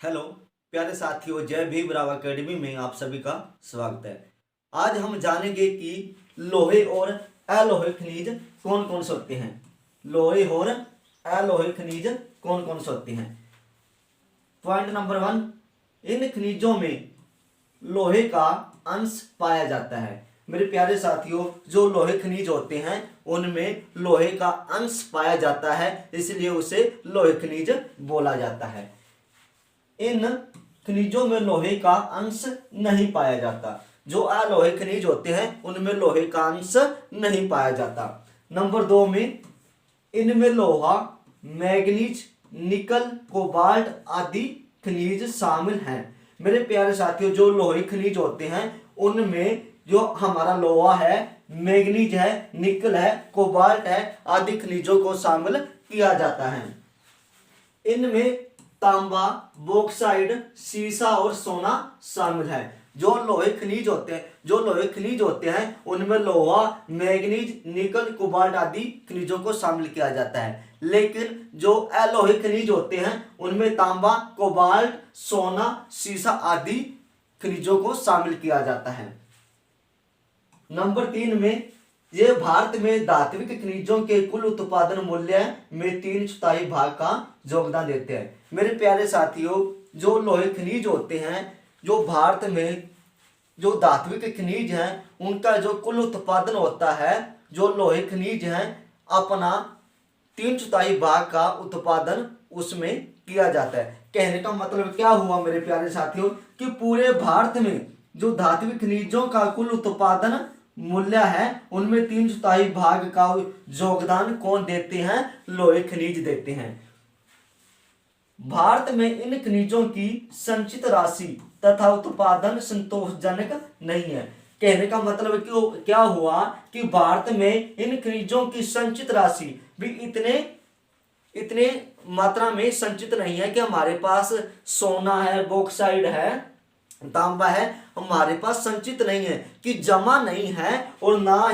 Hello प्यारे साथियों, जय भीम राव एकेडमी में आप सभी का स्वागत है। आज हम जानेंगे कि लोहे और अलोहे खनिज कौन कौन से होते हैं। लोहे और अलोहे खनिज कौन कौन से होते हैं। पॉइंट नंबर 1, इन खनिजों में लोहे का अंश पाया जाता है। मेरे प्यारे साथियों, जो लोहे खनिज होते हैं उनमें लोहे का अंश पाया जाता है, इसलिए उसे लोहे खनिज बोला जाता है। इन खनिजों में लोहे का अंश नहीं पाया जाता। जो अलोहे खनिज होते हैं उनमें लोहे का अंश नहीं पाया जाता। नंबर 2 में इनमें लोहा, मैग्नीज, निकल, कोबाल्ट आदि खनिज शामिल हैं। मेरे प्यारे साथियों, जो लोहे खनिज होते हैं उनमें जो हमारा लोहा है, मैग्नीज है, निकल है, कोबाल्ट है आदि खनिजों को शामिल किया जाता है। इनमें तांबा, बॉक्साइड, सीसा और सोना शामिल है। जो लोहे खनिज होते हैं उनमें लोहा, मैग्नीज, निकल, कोबाल्ट आदि खनिजों को शामिल किया जाता है। लेकिन जो अलोहे खनिज होते हैं उनमें तांबा, कोबाल्ट, सोना, सीसा आदि खनिजों को शामिल किया जाता है। नंबर 3 में ये भारत में धात्विक खनिजों के कुल उत्पादन मूल्य में 3/4 भाग का योगदान देते हैं। मेरे प्यारे साथियों, जो लोहे खनिज होते हैं, जो भारत में जो धात्विक खनिज हैं उनका जो कुल उत्पादन होता है, जो लोहे खनिज हैं अपना 3/4 भाग का उत्पादन उसमें किया जाता है। कहने का मतलब क्या हुआ मेरे प्यारे साथियों, कि पूरे भारत में जो धात्विक खनिजों का कुल उत्पादन मूल्य है उनमें 3/4 भाग का योगदान कौन देते हैं? लोहे खनिज देते हैं। भारत में इन खनिजों की संचित राशि तथा उत्पादन संतोषजनक नहीं है। कहने का मतलब क्या हुआ कि भारत में इन खनिजों की संचित राशि भी इतने मात्रा में संचित नहीं है कि हमारे पास सोना है, बॉक्साइड है, तांबा है, हमारे पास संचित नहीं है, कि जमा नहीं है, और ना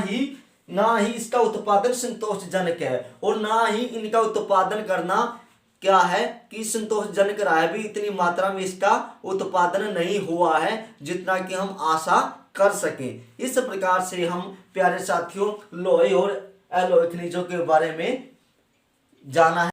ही इसका उत्पादन संतोषजनक है, और ना ही इनका उत्पादन करना क्या है कि संतोषजनक रहा है। भी इतनी मात्रा में इसका उत्पादन नहीं हुआ है जितना कि हम आशा कर सकें। इस प्रकार से हम प्यारे साथियों लोहे और अलोहे खनिजों के बारे में जाना है।